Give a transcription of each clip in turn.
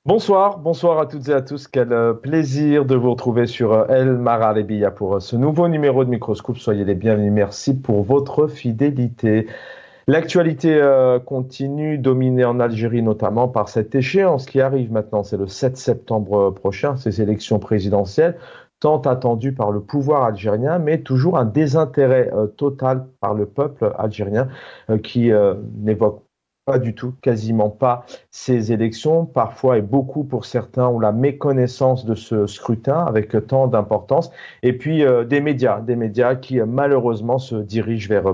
Bonsoir à toutes et à tous. Quel plaisir de vous retrouver sur El Maralebiya pour ce nouveau numéro de Microscope. Soyez les bienvenus. Merci pour votre fidélité. L'actualité continue, dominée en Algérie notamment par cette échéance qui arrive maintenant. C'est le 7 septembre prochain, ces élections présidentielles, tant attendues par le pouvoir algérien, mais toujours un désintérêt total par le peuple algérien qui n'évoque pas du tout, quasiment pas ces élections. Parfois et beaucoup pour certains ont la méconnaissance de ce scrutin avec tant d'importance. Et puis des médias qui malheureusement se dirigent vers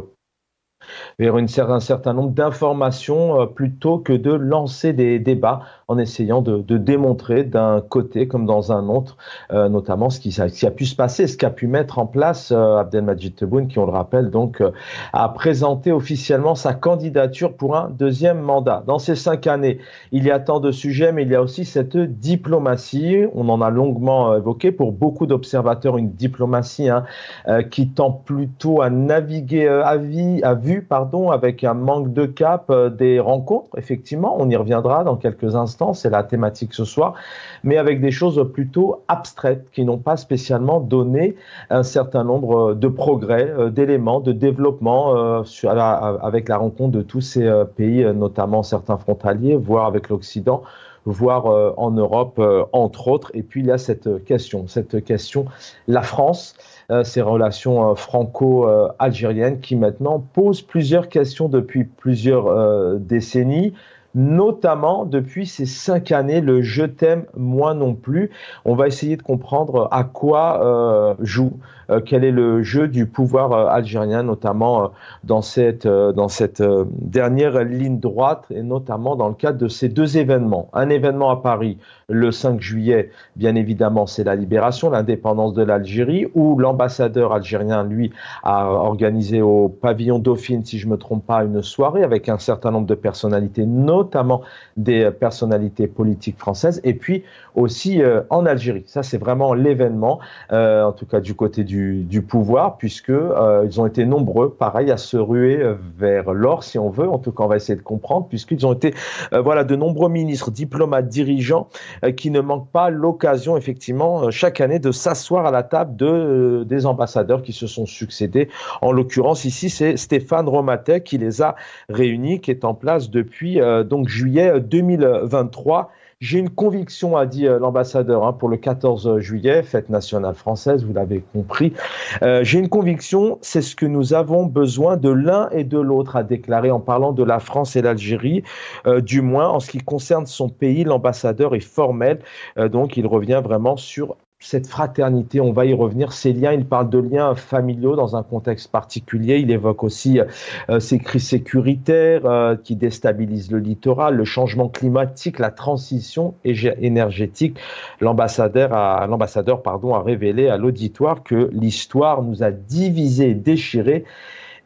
un certain nombre d'informations plutôt que de lancer des débats en essayant de démontrer d'un côté comme dans un autre, notamment ce qui a pu se passer, ce qu'a pu mettre en place Abdelmadjid Tebboune, qui, on le rappelle, donc, a présenté officiellement sa candidature pour un deuxième mandat. Dans ces 5 années, il y a tant de sujets, mais il y a aussi cette diplomatie. On en a longuement évoqué pour beaucoup d'observateurs, une diplomatie qui tend plutôt à naviguer à vue, pardon, avec un manque de cap des rencontres. Effectivement, on y reviendra dans quelques instants, c'est la thématique ce soir, mais avec des choses plutôt abstraites qui n'ont pas spécialement donné un certain nombre de progrès, d'éléments, de développement avec la rencontre de tous ces pays, notamment certains frontaliers, voire avec l'Occident, voire en Europe, entre autres. Et puis il y a cette question, la France, ces relations franco-algériennes qui maintenant posent plusieurs questions depuis plusieurs décennies, notamment depuis ces 5 années, le je t'aime, moi non plus. On va essayer de comprendre à quoi quel est le jeu du pouvoir algérien, notamment dans cette dernière ligne droite, et notamment dans le cadre de ces deux événements. Un événement à Paris, le 5 juillet, bien évidemment, c'est la libération, l'indépendance de l'Algérie, où l'ambassadeur algérien, lui, a organisé au pavillon Dauphine, si je ne me trompe pas, une soirée avec un certain nombre de personnalités, notamment des personnalités politiques françaises, et puis aussi en Algérie. Ça, c'est vraiment l'événement, en tout cas du côté du pouvoir, puisque ils ont été nombreux, pareil, à se ruer vers l'or, si on veut. En tout cas, on va essayer de comprendre, puisqu'ils ont été, voilà, de nombreux ministres, diplomates, dirigeants qui ne manque pas l'occasion, effectivement, chaque année de s'asseoir à la table des ambassadeurs qui se sont succédés. En l'occurrence, ici, c'est Stéphane Romatet qui les a réunis, qui est en place depuis donc juillet 2023. J'ai une conviction, a dit l'ambassadeur, pour le 14 juillet, fête nationale française, vous l'avez compris. J'ai une conviction, c'est ce que nous avons besoin de l'un et de l'autre, a déclaré en parlant de la France et l'Algérie. Du moins, en ce qui concerne son pays, l'ambassadeur est formel. Donc, il revient vraiment sur cette fraternité, on va y revenir, ces liens, il parle de liens familiaux dans un contexte particulier, il évoque aussi ces crises sécuritaires qui déstabilisent le littoral, le changement climatique, la transition énergétique. L'ambassadeur a révélé à l'auditoire que l'histoire nous a divisés et déchirés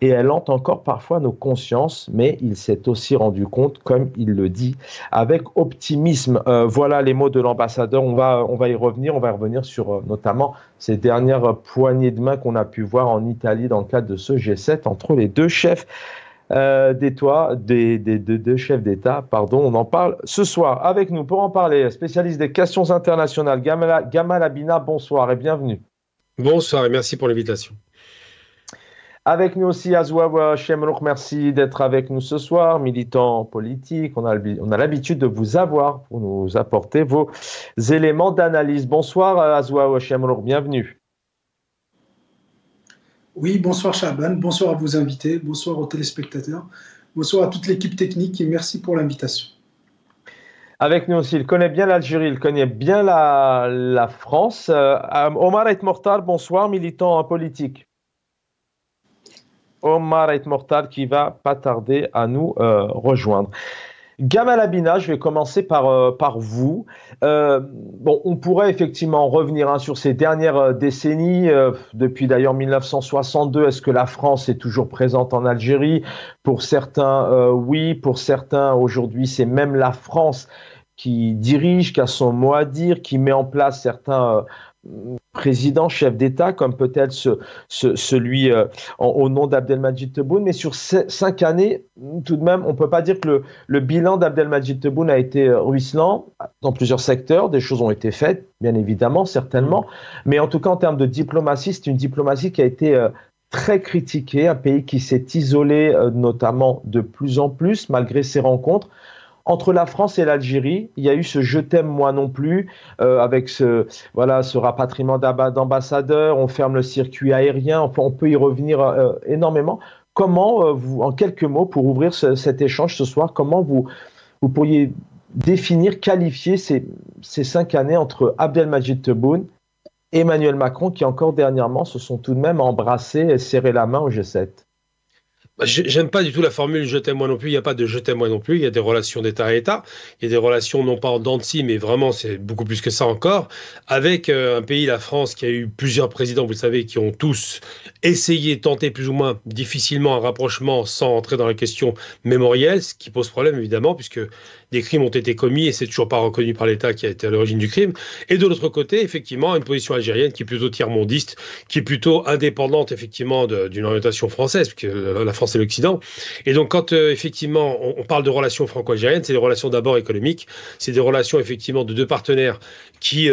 et elle hante encore parfois nos consciences, mais il s'est aussi rendu compte, comme il le dit, avec optimisme. Voilà les mots de l'ambassadeur. On va y revenir. On va revenir sur notamment ces dernières poignées de main qu'on a pu voir en Italie dans le cadre de ce G7 entre les deux chefs des deux chefs d'État. Pardon, on en parle ce soir avec nous pour en parler. Spécialiste des questions internationales, Gamal Abina, bonsoir et bienvenue. Bonsoir et merci pour l'invitation. Avec nous aussi, Azouawa Chemrouk, merci d'être avec nous ce soir, militant politique. On a l'habitude de vous avoir pour nous apporter vos éléments d'analyse. Bonsoir, Azouawa Chemrouk, bienvenue. Oui, bonsoir Chaban, bonsoir à vos invités, bonsoir aux téléspectateurs, bonsoir à toute l'équipe technique et merci pour l'invitation. Avec nous aussi, il connaît bien l'Algérie, il connaît bien la France. Omar Et Mortal, bonsoir, militant politique. Omar Et Mortal qui va pas tarder à nous rejoindre. Gamal Abina, je vais commencer par vous. Bon, on pourrait effectivement revenir sur ces dernières décennies, depuis d'ailleurs 1962. Est-ce que la France est toujours présente en Algérie? Pour certains, oui. Pour certains, aujourd'hui, c'est même la France qui dirige, qui a son mot à dire, qui met en place certains président, chef d'État, comme peut-être celui au nom d'Abdelmadjid Tebboune. Mais sur 5 années, tout de même, on ne peut pas dire que le bilan d'Abdelmadjid Tebboune a été ruisselant dans plusieurs secteurs. Des choses ont été faites, bien évidemment, certainement. Mais en tout cas, en termes de diplomatie, c'est une diplomatie qui a été très critiquée, un pays qui s'est isolé notamment de plus en plus, malgré ses rencontres. Entre la France et l'Algérie, il y a eu ce « je t'aime, moi non plus », avec ce rapatriement d'ambassadeurs, on ferme le circuit aérien, on peut y revenir énormément. Comment, vous, en quelques mots, pour ouvrir cet échange ce soir, comment vous pourriez définir, qualifier ces 5 années entre Abdelmadjid Tebboune et Emmanuel Macron, qui encore dernièrement se sont tout de même embrassés et serré la main au G7? J'aime pas du tout la formule je t'aime moi non plus. Il n'y a pas de je t'aime moi non plus. Il y a des relations d'État à État. Il y a des relations non pas en dents de scie, mais vraiment c'est beaucoup plus que ça encore. Avec un pays, la France, qui a eu plusieurs présidents, vous le savez, qui ont tous essayé, tenté plus ou moins difficilement un rapprochement sans entrer dans la question mémorielle, ce qui pose problème évidemment, puisque des crimes ont été commis et c'est toujours pas reconnu par l'État qui a été à l'origine du crime. Et de l'autre côté, effectivement, une position algérienne qui est plutôt tiers-mondiste, qui est plutôt indépendante effectivement d'une orientation française, puisque la France c'est l'Occident. Et donc, quand effectivement on parle de relations franco-algériennes, c'est des relations d'abord économiques, c'est des relations effectivement de deux partenaires qui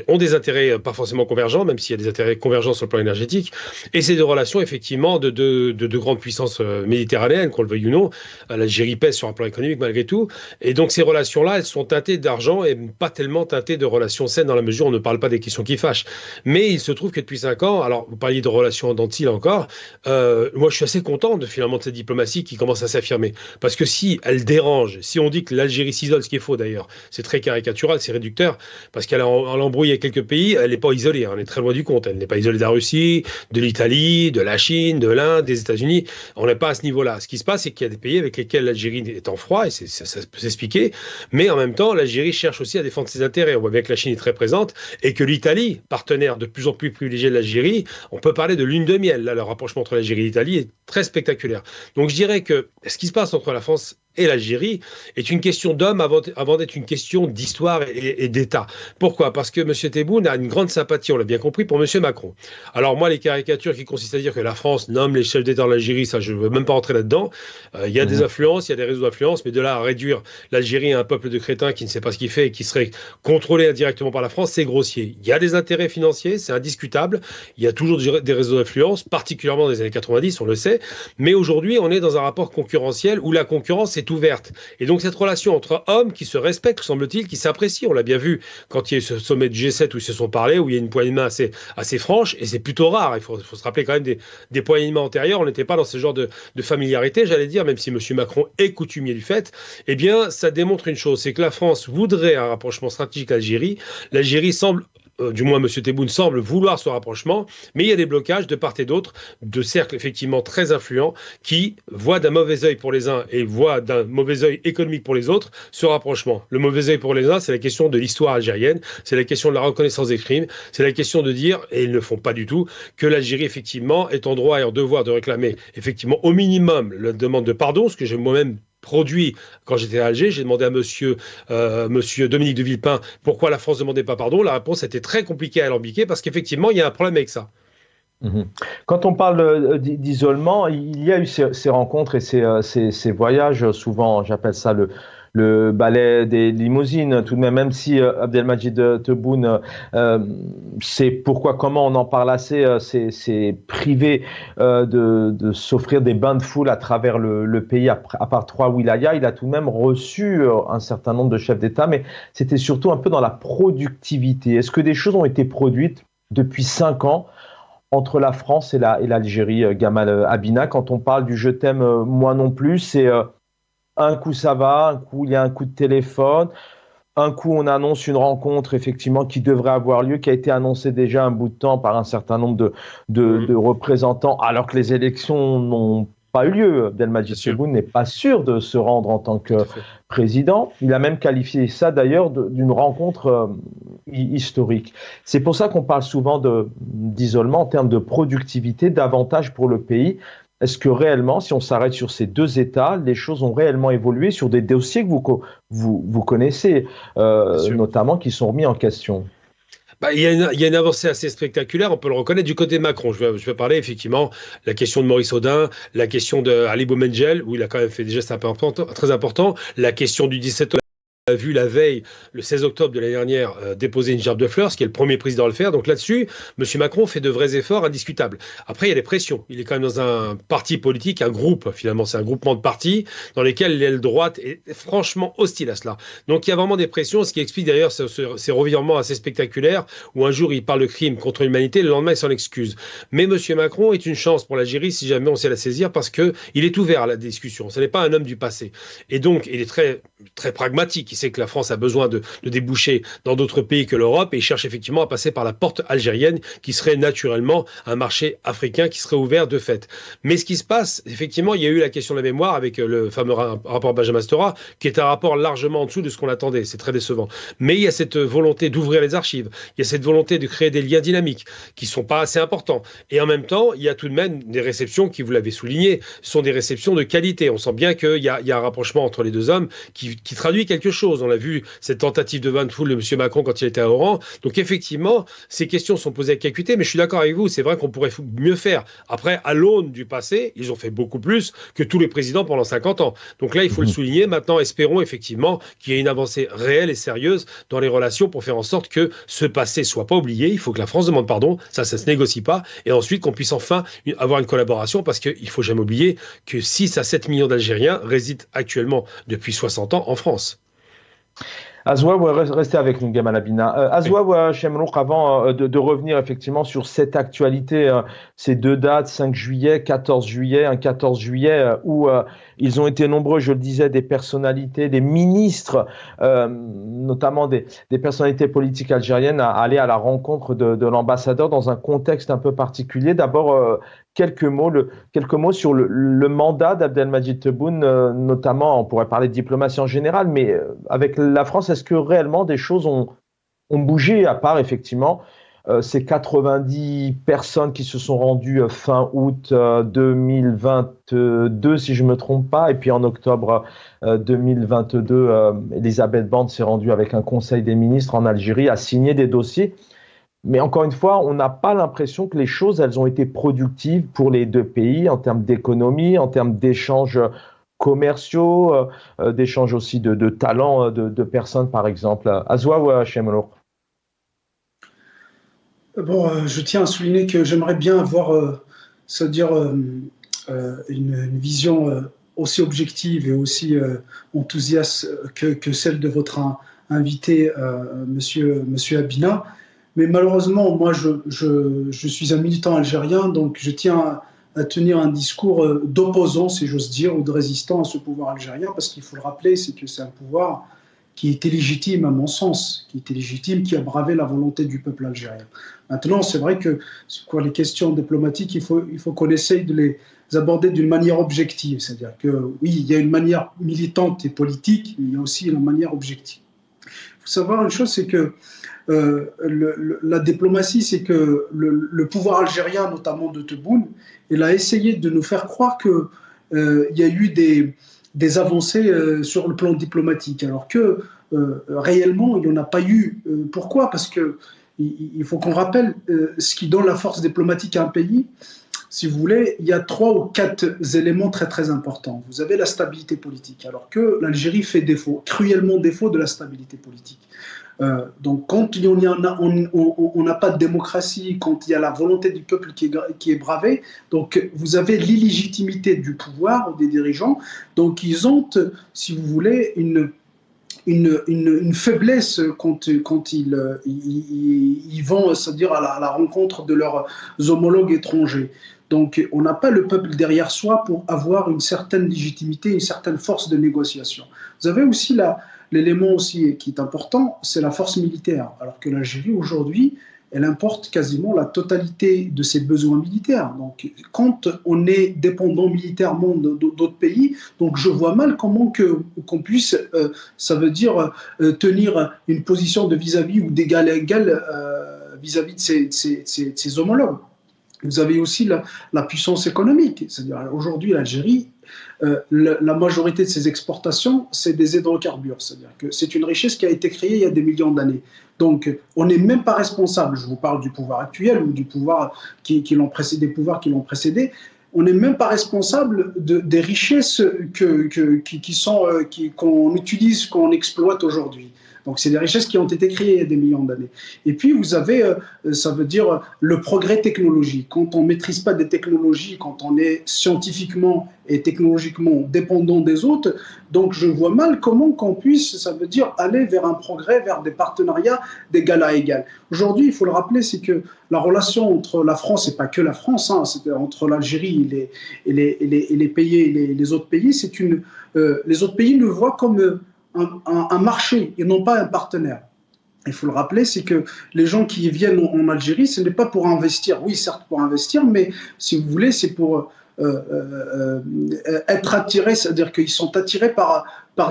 ont des intérêts pas forcément convergents, même s'il y a des intérêts convergents sur le plan énergétique, et c'est des relations effectivement de grandes puissances méditerranéennes, qu'on le veuille ou non. L'Algérie pèse sur un plan économique malgré tout, et donc ces relations-là, elles sont teintées d'argent et pas tellement teintées de relations saines dans la mesure où on ne parle pas des questions qui fâchent. Mais il se trouve que depuis 5 ans, alors vous parliez de relations en dents de scie là encore, moi je suis assez content de cette diplomatie qui commence à s'affirmer. Parce que si elle dérange, si on dit que l'Algérie s'isole, ce qui est faux d'ailleurs, c'est très caricatural, c'est réducteur, parce qu'elle a embrouillé avec quelques pays, elle n'est pas isolée, hein, on est très loin du compte. Elle n'est pas isolée de la Russie, de l'Italie, de la Chine, de l'Inde, des États-Unis. On n'est pas à ce niveau-là. Ce qui se passe, c'est qu'il y a des pays avec lesquels l'Algérie est en froid, et ça peut s'expliquer, mais en même temps, l'Algérie cherche aussi à défendre ses intérêts. On voit bien que la Chine est très présente, et que l'Italie, partenaire de plus en plus privilégié de l'Algérie, on peut parler de lune de miel. Là, le rapprochement entre l'Algérie et l'Italie est très spectaculaire. Donc je dirais que ce qui se passe entre la France et l'Algérie est une question d'homme avant d'être une question d'histoire et d'État. Pourquoi ? Parce que M. Tebboune a une grande sympathie, on l'a bien compris, pour M. Macron. Alors moi, les caricatures qui consistent à dire que la France nomme les chefs d'État de l'Algérie, ça je ne veux même pas rentrer là-dedans. Il y a des influences, il y a des réseaux d'influence, mais de là à réduire l'Algérie à un peuple de crétins qui ne sait pas ce qu'il fait et qui serait contrôlé indirectement par la France, c'est grossier. Il y a des intérêts financiers, c'est indiscutable. Il y a toujours des réseaux d'influence, particulièrement dans les années 90, on le sait. Mais aujourd'hui, on est dans un rapport concurrentiel où la concurrence est ouverte. Et donc cette relation entre hommes qui se respectent, semble-t-il, qui s'apprécient, on l'a bien vu quand il y a eu ce sommet du G7 où ils se sont parlé, où il y a une poignée de main assez franche, et c'est plutôt rare. Il faut se rappeler quand même des poignées de main antérieures. On n'était pas dans ce genre de familiarité, j'allais dire, même si M. Macron est coutumier du fait. Eh bien, ça démontre une chose, c'est que la France voudrait un rapprochement stratégique à l'Algérie. L'Algérie semble du moins M. Tebboune semble vouloir ce rapprochement, mais il y a des blocages de part et d'autre, de cercles effectivement très influents, qui voient d'un mauvais œil pour les uns et voient d'un mauvais œil économique pour les autres ce rapprochement. Le mauvais œil pour les uns, c'est la question de l'histoire algérienne, c'est la question de la reconnaissance des crimes, c'est la question de dire, et ils ne le font pas du tout, que l'Algérie effectivement est en droit et en devoir de réclamer effectivement au minimum la demande de pardon, ce que j'ai moi-même produit quand j'étais à Alger. J'ai demandé à monsieur Dominique de Villepin pourquoi la France ne demandait pas pardon. La réponse était très compliquée à alambiquer parce qu'effectivement, il y a un problème avec ça. Quand on parle d'isolement, il y a eu ces rencontres et ces voyages, souvent j'appelle ça le ballet des limousines, tout de même si Abdelmadjid Tebboune, c'est comment on en parle assez, c'est privé de s'offrir des bains de foule à travers le pays, à part 3 wilayas. Il a tout de même reçu un certain nombre de chefs d'État, mais c'était surtout un peu dans la productivité. Est-ce que des choses ont été produites depuis 5 ans entre la France et l'Algérie, Gamal Abina? Quand on parle du « je t'aime, moi non plus », c'est un coup ça va, un coup il y a un coup de téléphone, un coup on annonce une rencontre effectivement qui devrait avoir lieu, qui a été annoncée déjà un bout de temps par un certain nombre de représentants, alors que les élections n'ont pas eu lieu. Abdelmadjid Tebboune n'est pas sûr de se rendre en tant que président. Il a même qualifié ça d'ailleurs d'une rencontre historique. C'est pour ça qu'on parle souvent d'isolement en termes de productivité, d'avantages pour le pays. Est-ce que réellement, si on s'arrête sur ces 2 États, les choses ont réellement évolué sur des dossiers que vous connaissez, notamment qui sont remis en question? Il y a une avancée assez spectaculaire, on peut le reconnaître du côté de Macron. Je vais parler effectivement la question de Maurice Audin, la question de Ali Boumendjel, où il a quand même fait des gestes très importants, la question du 17 a vu la veille, le 16 octobre de l'année dernière, déposer une gerbe de fleurs, ce qui est le premier président à le faire. Donc là-dessus, M. Macron fait de vrais efforts indiscutables. Après, il y a des pressions. Il est quand même dans un parti politique, un groupe, finalement, c'est un groupement de partis dans lesquels l'aile droite est franchement hostile à cela. Donc il y a vraiment des pressions, ce qui explique d'ailleurs ces revirements assez spectaculaires, où un jour il parle de crime contre l'humanité, le lendemain il s'en excuse. Mais M. Macron est une chance pour l'Algérie si jamais on sait la saisir, parce qu'il est ouvert à la discussion. Ce n'est pas un homme du passé. Et donc, il est très, très pragmatique. Il sait que la France a besoin de déboucher dans d'autres pays que l'Europe et il cherche effectivement à passer par la porte algérienne qui serait naturellement un marché africain qui serait ouvert de fait. Mais ce qui se passe, effectivement, il y a eu la question de la mémoire avec le fameux rapport Benjamin Stora qui est un rapport largement en dessous de ce qu'on attendait. C'est très décevant. Mais il y a cette volonté d'ouvrir les archives. Il y a cette volonté de créer des liens dynamiques qui ne sont pas assez importants. Et en même temps, il y a tout de même des réceptions qui, vous l'avez souligné, sont des réceptions de qualité. On sent bien qu'il y a un rapprochement entre les deux hommes qui traduit quelque chose. On a vu cette tentative de bain de foule de M. Macron quand il était à Oran. Donc effectivement, ces questions sont posées avec acuité, mais je suis d'accord avec vous, c'est vrai qu'on pourrait mieux faire. Après, à l'aune du passé, ils ont fait beaucoup plus que tous les présidents pendant 50 ans. Donc là, il faut le souligner. Maintenant, espérons effectivement qu'il y ait une avancée réelle et sérieuse dans les relations pour faire en sorte que ce passé soit pas oublié. Il faut que la France demande pardon, ça se négocie pas. Et ensuite, qu'on puisse enfin avoir une collaboration parce qu'il faut jamais oublier que 6 à 7 millions d'Algériens résident actuellement depuis 60 ans en France. Azwa, restez avec nous, Gamal Abina. Azwa ou Chemrouk, avant de revenir effectivement sur cette actualité, ces deux dates, 5 juillet, 14 juillet, un 14 juillet où ils ont été nombreux, je le disais, des personnalités, des ministres, notamment des personnalités politiques algériennes, à aller à la rencontre de l'ambassadeur dans un contexte un peu particulier. D'abord, quelques mots sur le mandat d'Abdelmadjid Tebboune, notamment, on pourrait parler de diplomatie en général, mais avec la France, est-ce que réellement des choses ont bougé, à part effectivement ces 90 personnes qui se sont rendues fin août 2022, si je ne me trompe pas, et puis en octobre 2022, Elisabeth Borne s'est rendue avec un conseil des ministres en Algérie à signer des dossiers. Mais encore une fois, on n'a pas l'impression que les choses, elles ont été productives pour les deux pays en termes d'économie, en termes d'échanges commerciaux, d'échanges aussi de talents de personnes, par exemple. Azwa ou Chemrouk? Bon, je tiens à souligner que j'aimerais bien avoir, c'est-à-dire une vision aussi objective et aussi enthousiaste que celle de votre invité, monsieur Abina. Mais malheureusement, moi, je suis un militant algérien, donc je tiens à tenir un discours d'opposant, si j'ose dire, ou de résistant à ce pouvoir algérien, parce qu'il faut le rappeler, c'est que c'est un pouvoir qui était légitime, à mon sens, qui était légitime, qui a bravé la volonté du peuple algérien. Maintenant, c'est vrai que les questions diplomatiques, il faut qu'on essaye de les aborder d'une manière objective. C'est-à-dire que, oui, il y a une manière militante et politique, mais il y a aussi la manière objective. Il faut savoir une chose, c'est que la diplomatie, c'est que le pouvoir algérien, notamment de Tebboune, il a essayé de nous faire croire qu'il y a eu des avancées sur le plan diplomatique, alors que réellement, il n'y en a pas eu. Pourquoi ? Parce qu'il faut qu'on rappelle ce qui donne la force diplomatique à un pays. Si vous voulez, il y a 3 ou 4 éléments très très importants. Vous avez la stabilité politique, alors que l'Algérie fait défaut, cruellement défaut de la stabilité politique. Donc quand on n'a pas de démocratie, quand il y a la volonté du peuple qui est bravée, donc vous avez l'illégitimité du pouvoir ou des dirigeants, donc ils ont, si vous voulez, une faiblesse quand ils vont, c'est-à-dire à la rencontre de leurs homologues étrangers. Donc on n'a pas le peuple derrière soi pour avoir une certaine légitimité, une certaine force de négociation. Vous avez aussi l'élément aussi qui est important, c'est la force militaire. Alors que l'Algérie aujourd'hui, elle importe quasiment la totalité de ses besoins militaires. Donc, quand on est dépendant militairement d'autres pays, donc je vois mal comment qu'on puisse, ça veut dire tenir une position de vis-à-vis ou d'égal à égal vis-à-vis de ses homologues. Vous avez aussi la puissance économique. C'est-à-dire, aujourd'hui, l'Algérie, la majorité de ses exportations, c'est des hydrocarbures. C'est-à-dire que c'est une richesse qui a été créée il y a des millions d'années. Donc, on n'est même pas responsable. Je vous parle du pouvoir actuel ou du pouvoir qui l'ont précédé, des pouvoirs qui l'ont précédé. On n'est même pas responsable des richesses qu'on utilise, qu'on exploite aujourd'hui. Donc, c'est des richesses qui ont été créées il y a des millions d'années. Et puis, vous avez, ça veut dire le progrès technologique. Quand on ne maîtrise pas des technologies, quand on est scientifiquement et technologiquement dépendant des autres, donc je vois mal comment qu'on puisse, ça veut dire, aller vers un progrès, vers des partenariats d'égal à égal. Aujourd'hui, il faut le rappeler, c'est que la relation entre la France, et pas que la France, hein, c'est entre l'Algérie et les pays, les autres pays, les autres pays le voient comme un marché et non pas un partenaire. Il faut le rappeler, c'est que les gens qui viennent en Algérie, ce n'est pas pour investir. Oui, certes pour investir, mais si vous voulez, c'est pour être attirés, c'est-à-dire qu'ils sont attirés par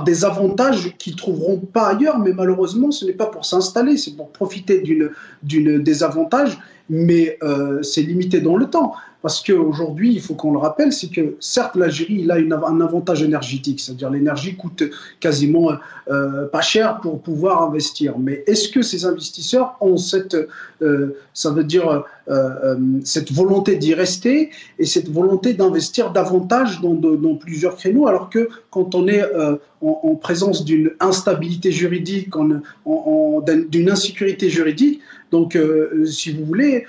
des avantages qu'ils ne trouveront pas ailleurs, mais malheureusement, ce n'est pas pour s'installer, c'est pour profiter des avantages, mais c'est limité dans le temps. Parce qu'aujourd'hui, il faut qu'on le rappelle, c'est que certes, l'Algérie il a un avantage énergétique, c'est-à-dire l'énergie coûte quasiment pas cher pour pouvoir investir. Mais est-ce que ces investisseurs ont cette volonté d'y rester et cette volonté d'investir davantage dans plusieurs créneaux, alors que quand on est en présence d'une instabilité juridique, d'une insécurité juridique, donc si vous voulez,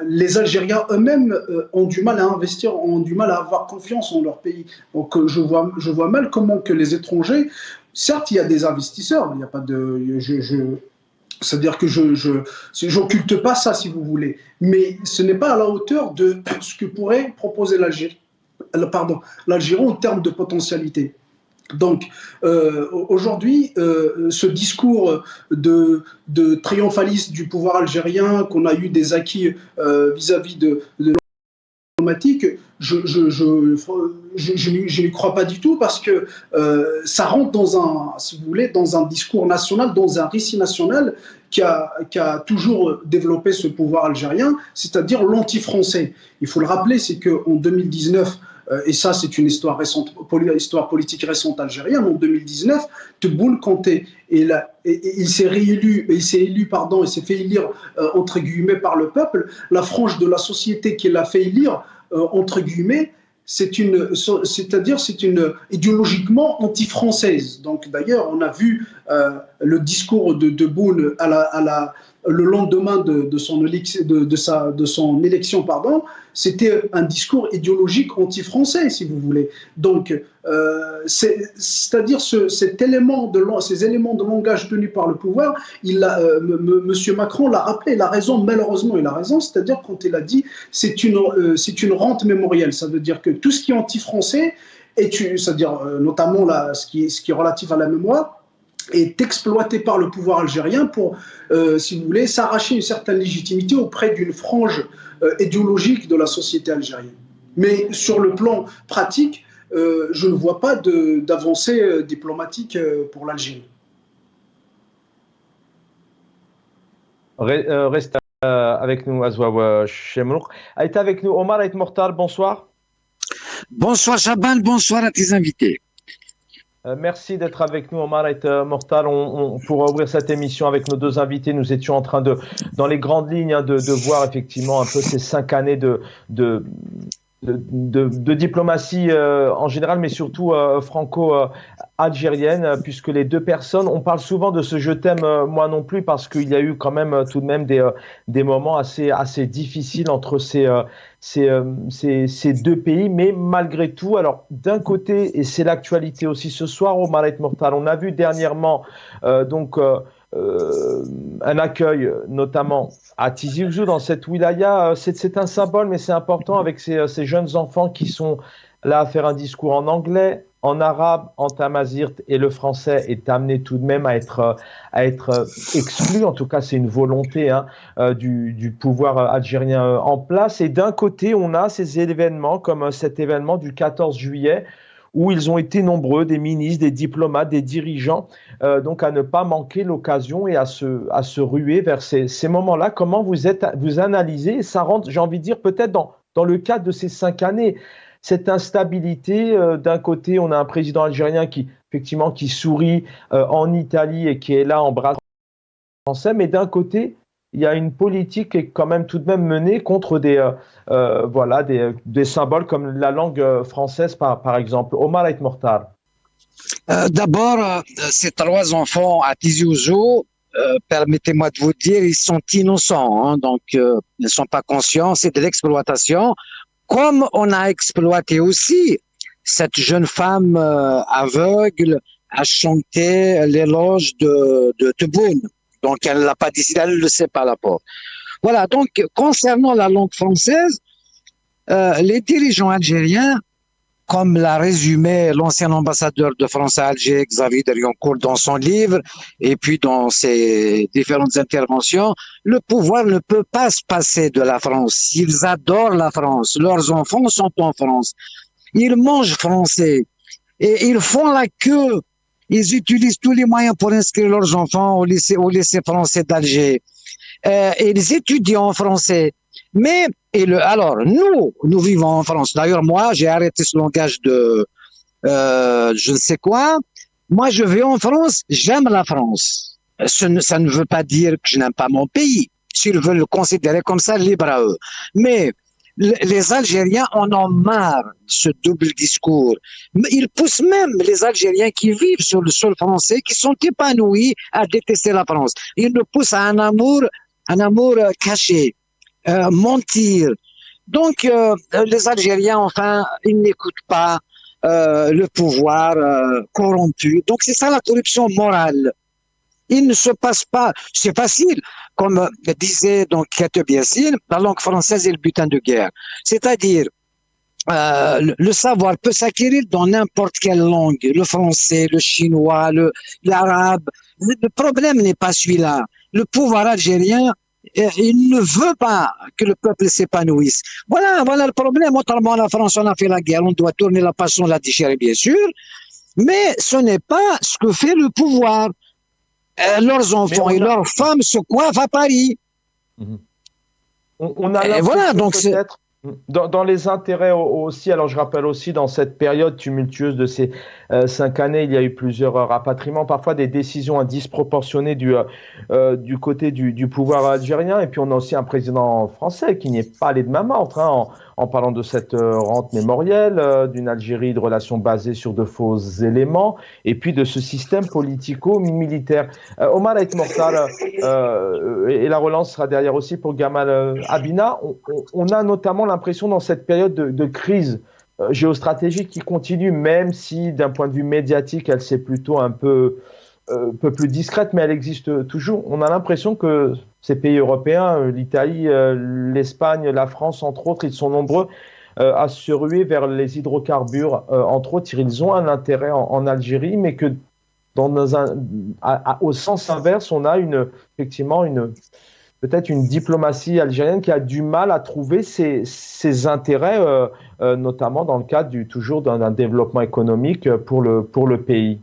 les Algériens eux-mêmes ont du mal à investir, ont du mal à avoir confiance en leur pays. Donc je vois mal comment que les étrangers, certes il y a des investisseurs, il n'y a pas de, c'est-à-dire que j'occulte pas ça si vous voulez, mais ce n'est pas à la hauteur de ce que pourrait proposer l'Algérie en termes de potentialité. Donc, aujourd'hui, ce discours de triomphaliste du pouvoir algérien, qu'on a eu des acquis vis-à-vis de diplomatique, je n'y crois pas du tout parce que ça rentre si vous voulez, dans un discours national, dans un récit national qui a toujours développé ce pouvoir algérien, c'est-à-dire l'anti-français. Il faut le rappeler, c'est qu'en 2019, et ça c'est une histoire politique récente algérienne, en 2019, Tebboune, quand il s'est réélu, il s'est fait élire entre guillemets par le peuple, la frange de la société qui l'a fait élire entre guillemets, c'est idéologiquement anti-française. Donc d'ailleurs, on a vu le discours de Tebboune le lendemain de son élection, c'était un discours idéologique anti-français, si vous voulez. Donc, c'est-à-dire ces éléments de langage tenus par le pouvoir, M. Macron l'a rappelé, il a raison, malheureusement il a raison, c'est-à-dire quand il a dit c'est une rente mémorielle, ça veut dire que tout ce qui est anti-français, c'est-à-dire notamment ce qui est relatif à la mémoire, est exploité par le pouvoir algérien pour, si vous voulez, s'arracher une certaine légitimité auprès d'une frange idéologique de la société algérienne. Mais sur le plan pratique, je ne vois pas d'avancée diplomatique pour l'Algérie. Reste avec nous, Azwa Chemrouk. Est avec nous Omar et Mortal, bonsoir. Bonsoir Chaban, bonsoir à tes invités. Merci d'être avec nous, Omar et Mortal. Pour ouvrir cette émission avec nos deux invités, nous étions en train dans les grandes lignes, de voir effectivement un peu ces 5 années de diplomatie en général, mais surtout franco-algérienne, puisque les deux personnes, on parle souvent de ce je t'aime moi non plus, parce qu'il y a eu quand même tout de même des moments assez difficiles entre ces deux pays, mais malgré tout, alors d'un côté, et c'est l'actualité aussi ce soir, Omar et Mortal, on a vu dernièrement un accueil notamment à Tizi Ouzou dans cette wilaya, c'est un symbole, mais c'est important avec ces jeunes enfants qui sont là à faire un discours en anglais, en arabe, en tamazight, et le français est amené tout de même à être exclu. En tout cas, c'est une volonté du pouvoir algérien en place. Et d'un côté, on a ces événements comme cet événement du 14 juillet où ils ont été nombreux, des ministres, des diplomates, des dirigeants, donc à ne pas manquer l'occasion et à se ruer vers ces moments-là. Comment vous analysez, et ça rentre, j'ai envie de dire, peut-être dans le cadre de ces 5 années, cette instabilité, d'un côté, on a un président algérien effectivement, qui sourit en Italie et qui est là en bras français, mais d'un côté, il y a une politique qui est quand même tout de même menée contre des symboles comme la langue française, par exemple. Omar El Mortar. D'abord, ces 3 enfants à Tizi Ouzou, permettez-moi de vous dire, ils sont innocents, hein, donc ils ne sont pas conscients, c'est de l'exploitation. Comme on a exploité aussi cette jeune femme aveugle à chanter l'éloge de Tebboune. Donc, elle ne l'a pas décidé, elle ne le sait pas la pauvre. Voilà, donc, concernant la langue française, les dirigeants algériens, comme l'a résumé l'ancien ambassadeur de France à Alger, Xavier Deriancourt, dans son livre, et puis dans ses différentes interventions, le pouvoir ne peut pas se passer de la France. Ils adorent la France. Leurs enfants sont en France. Ils mangent français. Et ils font la queue. Ils utilisent tous les moyens pour inscrire leurs enfants au lycée français d'Alger. Ils étudient en français. Mais, alors, nous vivons en France. D'ailleurs, moi, j'ai arrêté ce langage de je ne sais quoi. Moi, je vis en France, j'aime la France. Ça ne veut pas dire que je n'aime pas mon pays. S'ils veulent le considérer comme ça, libre à eux. Mais les Algériens en ont marre de ce double discours. Ils poussent même les Algériens qui vivent sur le sol français, qui sont épanouis à détester la France. Ils nous poussent à un amour caché, mentir. Donc, les Algériens, enfin, ils n'écoutent pas le pouvoir corrompu. Donc, c'est ça la corruption morale. Il ne se passe pas, c'est facile, comme disait donc Kateb Yassine, la langue française est le butin de guerre. C'est-à-dire, le savoir peut s'acquérir dans n'importe quelle langue, le français, le chinois, l'arabe. Le problème n'est pas celui-là. Le pouvoir algérien, il ne veut pas que le peuple s'épanouisse. Voilà le problème. Autrement, la France, on a fait la guerre, on doit tourner la page, on l'a déchirée, bien sûr, mais ce n'est pas ce que fait le pouvoir. Leurs enfants et leurs femmes se coiffent à Paris. On a l'impression voilà, donc peut-être dans les intérêts aussi. Alors je rappelle aussi, dans cette période tumultueuse de ces 5 années, il y a eu plusieurs rapatriements, parfois des décisions disproportionnées du côté du pouvoir algérien. Et puis on a aussi un président français qui n'y est pas allé de main morte, hein, en parlant de cette rente mémorielle, d'une Algérie de relations basées sur de faux éléments, et puis de ce système politico-militaire. Omar El Mortal, et la relance sera derrière aussi pour Gamal Abina. On a notamment l'impression dans cette période de crise géostratégique qui continue, même si d'un point de vue médiatique, elle s'est plutôt un peu plus discrète, mais elle existe toujours. On a l'impression que ces pays européens, l'Italie, l'Espagne, la France, entre autres, ils sont nombreux à se ruer vers les hydrocarbures. Entre autres, ils ont un intérêt en Algérie, mais que au sens inverse, on a effectivement peut-être une diplomatie algérienne qui a du mal à trouver ses intérêts, notamment dans le cadre toujours d'un développement économique pour le pays.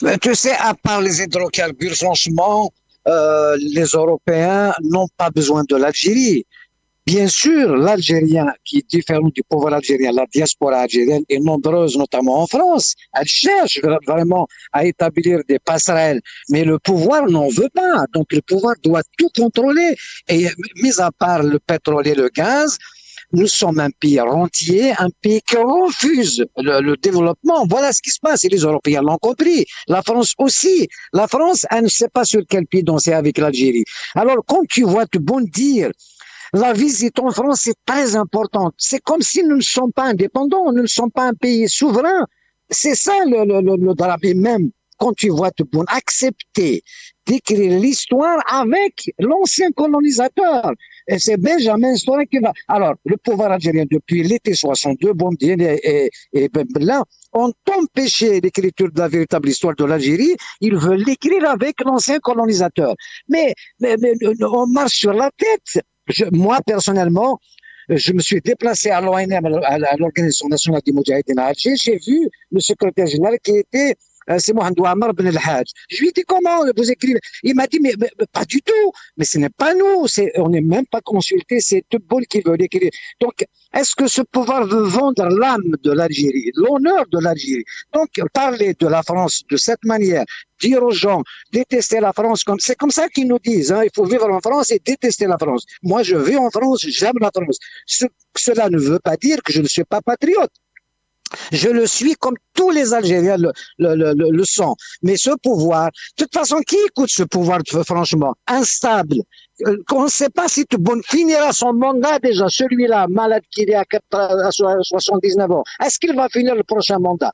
Mais tu sais, à part les hydrocarbures, franchement, les Européens n'ont pas besoin de l'Algérie. Bien sûr, l'Algérien, qui est différent du pouvoir algérien, la diaspora algérienne est nombreuse, notamment en France. Elle cherche vraiment à établir des passerelles, mais le pouvoir n'en veut pas. Donc le pouvoir doit tout contrôler. Et mis à part le pétrole et le gaz, nous sommes un pays rentier, un pays qui refuse le développement. Voilà ce qui se passe et les Européens l'ont compris. La France aussi. La France, elle ne sait pas sur quel pied danser avec l'Algérie. Alors quand tu vois Tebboune dire la visite en France est très importante. C'est comme si nous ne sommes pas indépendants, nous ne sommes pas un pays souverain. C'est ça le drame. Et même quand tu vois Tebboune accepter d'écrire l'histoire avec l'ancien colonisateur. Et c'est Benjamin Stora qui va. Alors, le pouvoir algérien, depuis l'été 62, Boumediene et Ben Bella ont empêché l'écriture de la véritable histoire de l'Algérie. Ils veulent l'écrire avec l'ancien colonisateur. Mais on marche sur la tête. Moi, personnellement, je me suis déplacé à l'ONM, à l'Organisation nationale des Moudjahidines à Alger. J'ai vu le secrétaire général qui était c'est Mohamed Ouammar Ben El Hadj. Je lui ai dit comment vous écrivez. Il m'a dit mais pas du tout. Mais ce n'est pas nous. On n'est même pas consulté. C'est Tebboune qui veut l'écrire. Donc est-ce que ce pouvoir veut vendre l'âme de l'Algérie, l'honneur de l'Algérie? Donc parler de la France de cette manière, dire aux gens détester la France, c'est comme ça qu'ils nous disent. Hein, il faut vivre en France et détester la France. Moi je vis en France, j'aime la France. Cela ne veut pas dire que je ne suis pas patriote. Je le suis comme tous les Algériens le sont. Mais ce pouvoir, de toute façon, qui écoute ce pouvoir, franchement, instable? On ne sait pas si Tebboune finira son mandat déjà, celui-là, malade qu'il est à 79 ans. Est-ce qu'il va finir le prochain mandat?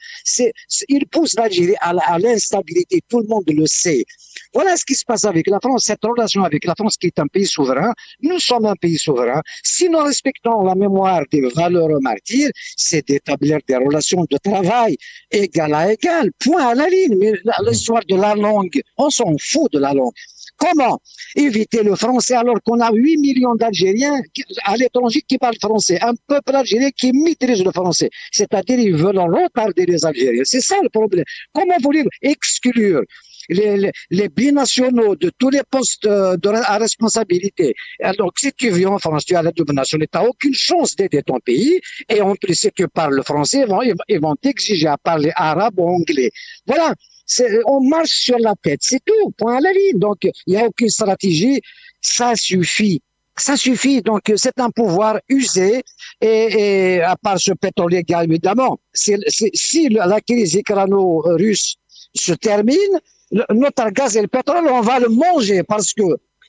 Il pousse l'Algérie à l'instabilité, tout le monde le sait. Voilà ce qui se passe avec la France, cette relation avec la France qui est un pays souverain. Nous sommes un pays souverain. Si nous respectons la mémoire des valeurs martyrs, c'est d'établir des relations de travail égal à égal, point à la ligne. Mais l'histoire de la langue, on s'en fout de la langue. Comment éviter le français alors qu'on a 8 millions d'Algériens à l'étranger qui parlent français, un peuple algérien qui maîtrise le français, c'est-à-dire ils veulent retarder les Algériens. C'est ça le problème. Comment voulez-vous exclure les binationaux de tous les postes à responsabilité? Donc, si tu vis en France, tu as la double nationalité, tu n'as aucune chance d'aider ton pays. Et en plus, si tu parles français, ils vont t'exiger à parler arabe ou anglais. Voilà. On marche sur la tête, c'est tout, point à la ligne. Donc, il n'y a aucune stratégie, ça suffit. Ça suffit, donc c'est un pouvoir usé et à part ce pétrole gaz, évidemment, si la crise écrano-russe se termine, notre gaz et le pétrole, on va le manger parce que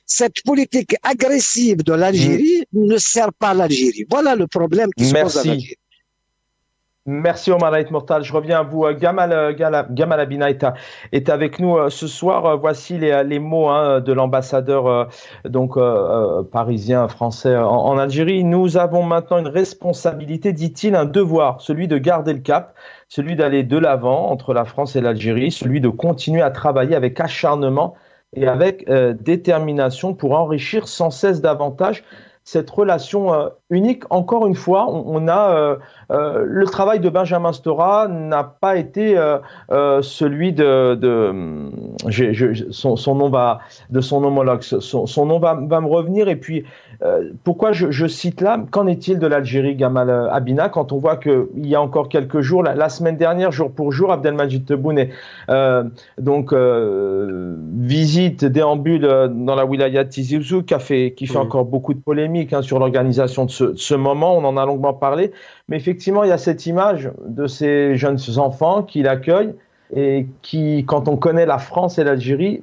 cette politique agressive de l'Algérie ne sert pas l'Algérie. Voilà le problème qui se pose à l'Algérie. Merci Omar Aït Mortal. Je reviens à vous. Gamal Abina est avec nous ce soir. Voici les mots de l'ambassadeur parisien français en Algérie. Nous avons maintenant une responsabilité, dit-il, un devoir, celui de garder le cap, celui d'aller de l'avant entre la France et l'Algérie, celui de continuer à travailler avec acharnement et avec détermination pour enrichir sans cesse davantage cette relation unique. Encore une fois, on a le travail de Benjamin Stora n'a pas été celui son nom va de son homologue. Son nom va me revenir. Et puis, pourquoi je cite là? Qu'en est-il de l'Algérie, Gamal Abina, quand on voit qu'il y a encore quelques jours, la semaine dernière, jour pour jour, Abdelmajid Tebboune visite, déambule dans la wilaya de Tizi Ouzou, qui fait encore beaucoup de polémiques sur l'organisation de ce moment. On en a longuement parlé. Mais effectivement, il y a cette image de ces jeunes enfants qui l'accueillent et qui, quand on connaît la France et l'Algérie,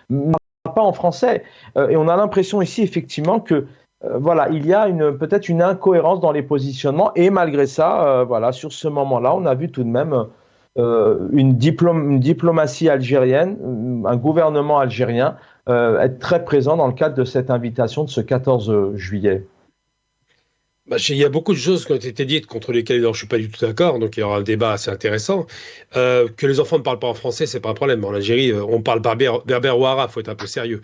ne parlent pas en français. Et on a l'impression ici, effectivement, que il y a peut-être une incohérence dans les positionnements. Et malgré ça, sur ce moment-là, on a vu tout de même une diplomatie algérienne, un gouvernement algérien être très présent dans le cadre de cette invitation de ce 14 juillet. Il y a beaucoup de choses qui ont été dites contre lesquelles je ne suis pas du tout d'accord, donc il y aura un débat assez intéressant. Que les enfants ne parlent pas en français, c'est pas un problème. En Algérie, on parle berbère ou arabe, il faut être un peu sérieux.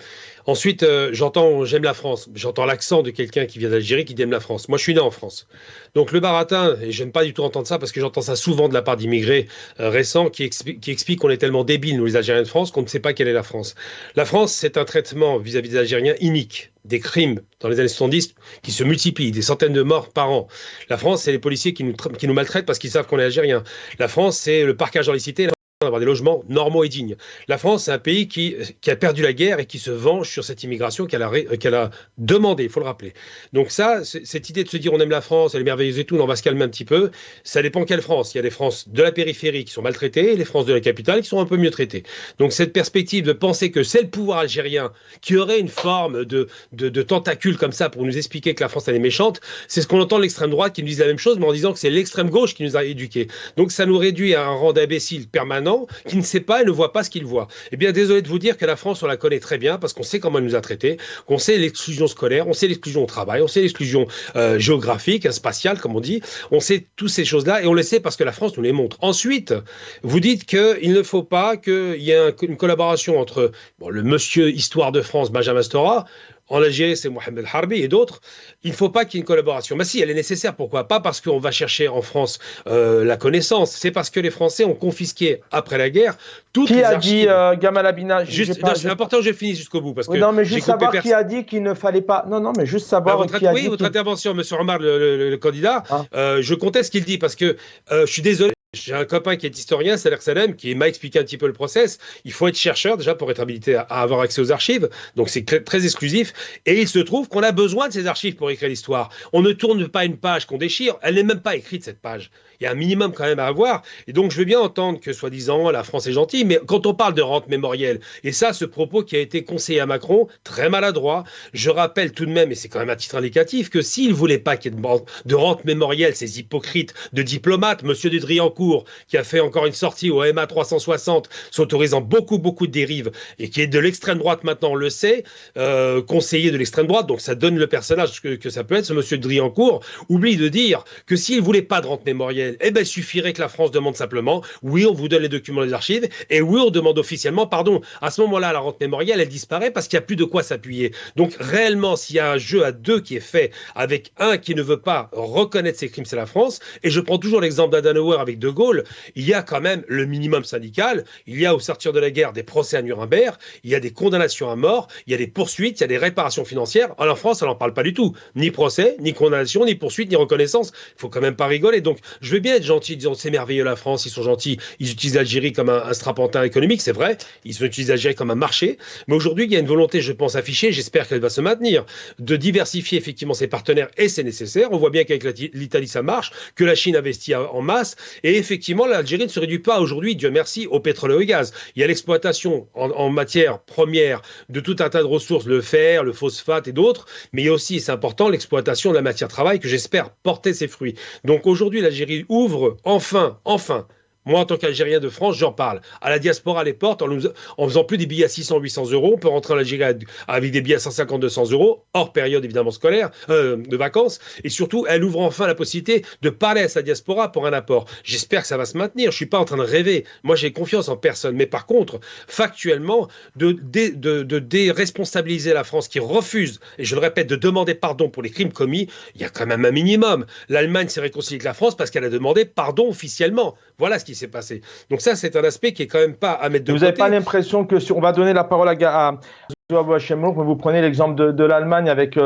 Ensuite, j'aime la France. J'entends l'accent de quelqu'un qui vient d'Algérie qui aime la France. Moi, je suis né en France. Donc le baratin, et j'aime pas du tout entendre ça parce que j'entends ça souvent de la part d'immigrés récents qui expliquent qu'on est tellement débiles, nous les Algériens de France, qu'on ne sait pas quelle est la France. La France, c'est un traitement vis-à-vis des Algériens inique. Des crimes dans les années 70 qui se multiplient, des centaines de morts par an. La France, c'est les policiers qui nous maltraitent parce qu'ils savent qu'on est algériens. La France, c'est le parquage dans les cités, d'avoir des logements normaux et dignes. La France, c'est un pays qui a perdu la guerre et qui se venge sur cette immigration qu'elle a demandée, il faut le rappeler. Donc ça, cette idée de se dire on aime la France, elle est merveilleuse et tout, on va se calmer un petit peu, ça dépend quelle France. Il y a des France de la périphérie qui sont maltraitées et les France de la capitale qui sont un peu mieux traitées. Donc cette perspective de penser que c'est le pouvoir algérien qui aurait une forme de tentacule comme ça pour nous expliquer que la France elle est méchante, c'est ce qu'on entend de l'extrême droite qui nous dit la même chose, mais en disant que c'est l'extrême gauche qui nous a éduqués. Donc ça nous réduit à un rang d'imbéciles permanent qui ne sait pas et ne voit pas ce qu'il voit. Eh bien, désolé de vous dire que la France, on la connaît très bien parce qu'on sait comment elle nous a traités, qu'on sait l'exclusion scolaire, on sait l'exclusion au travail, on sait l'exclusion géographique, spatiale, comme on dit. On sait toutes ces choses-là et on le sait parce que la France nous les montre. Ensuite, vous dites qu'il ne faut pas qu'il y ait une collaboration entre le monsieur Histoire de France, Benjamin Stora. En Algérie, c'est Mohamed Harbi et d'autres. Il ne faut pas qu'il y ait une collaboration. Mais si, elle est nécessaire. Pourquoi? Pas parce qu'on va chercher en France la connaissance. C'est parce que les Français ont confisqué, après la guerre, toutes Qui les a archives. dit, Gamal Abina, C'est important que je finisse jusqu'au bout. Parce oui, que non, mais j'ai juste coupé savoir qui a dit qu'il ne fallait pas. Non, non, mais juste savoir qui a dit. votre intervention, M. Omar, le candidat, Ah. je conteste ce qu'il dit parce que je suis désolé. J'ai un copain qui est historien, Saler Salem, qui m'a expliqué un petit peu le process. Il faut être chercheur déjà pour être habilité à avoir accès aux archives. Donc c'est très exclusif. Et il se trouve qu'on a besoin de ces archives pour écrire l'histoire. On ne tourne pas une page qu'on déchire. Elle n'est même pas écrite, cette page. Il y a un minimum quand même à avoir. Et donc je veux bien entendre que, soi-disant, la France est gentille. Mais quand on parle de rente mémorielle, et ça, ce propos qui a été conseillé à Macron, très maladroit, je rappelle tout de même, et c'est quand même à titre indicatif, que s'il ne voulait pas qu'il y ait de rente mémorielle, ces hypocrites de diplomates, M. de Driancourt, qui a fait encore une sortie au MA 360, s'autorisant beaucoup de dérives, et qui est de l'extrême droite maintenant, on le sait, conseiller de l'extrême droite, donc ça donne le personnage que ça peut être, ce M. de Driancourt, oublie de dire que s'il ne voulait pas de rente mémorielle, eh ben, il suffirait que la France demande simplement, oui, on vous donne les documents des archives, et oui, on demande officiellement pardon. À ce moment-là, la rente mémorielle, elle disparaît parce qu'il n'y a plus de quoi s'appuyer. Donc, réellement, s'il y a un jeu à deux qui est fait avec un qui ne veut pas reconnaître ses crimes, c'est la France, et je prends toujours l'exemple d'Adenauer avec De Gaulle, il y a quand même le minimum syndical, il y a au sortir de la guerre des procès à Nuremberg, il y a des condamnations à mort, il y a des poursuites, il y a des réparations financières. En France, on n'en parle pas du tout. Ni procès, ni condamnation, ni poursuite, ni reconnaissance. Il faut quand même pas rigoler. Donc, je veux bien être gentil, disons, c'est merveilleux la France, ils sont gentils, ils utilisent l'Algérie comme un strapontin économique, c'est vrai, ils utilisent l'Algérie comme un marché, mais aujourd'hui, il y a une volonté, je pense, affichée, j'espère qu'elle va se maintenir, de diversifier effectivement ses partenaires, et c'est nécessaire. On voit bien qu'avec l'Italie, ça marche, que la Chine investit en masse, et effectivement, l'Algérie ne se réduit pas aujourd'hui, Dieu merci, au pétrole et au gaz. Il y a l'exploitation en matière première de tout un tas de ressources, le fer, le phosphate et d'autres, mais il y a aussi, c'est important, l'exploitation de la matière travail que j'espère porter ses fruits. Donc aujourd'hui, l'Algérie ouvre enfin, moi, en tant qu'Algérien de France, j'en parle. À la diaspora, les portes, en faisant plus des billets à 600, 800 euros, on peut rentrer en Algérie avec des billets à 150, 200 euros, hors période évidemment scolaire, de vacances. Et surtout, elle ouvre enfin la possibilité de parler à sa diaspora pour un apport. J'espère que ça va se maintenir. Je ne suis pas en train de rêver. Moi, j'ai confiance en personne. Mais par contre, factuellement, de déresponsabiliser la France qui refuse, et je le répète, de demander pardon pour les crimes commis, il y a quand même un minimum. L'Allemagne s'est réconciliée avec la France parce qu'elle a demandé pardon officiellement. Voilà ce qui s'est passé. Donc ça, c'est un aspect qui est quand même pas à mettre de côté. Vous n'avez pas l'impression que on va donner la parole à Chemlouk, mais vous prenez l'exemple de l'Allemagne avec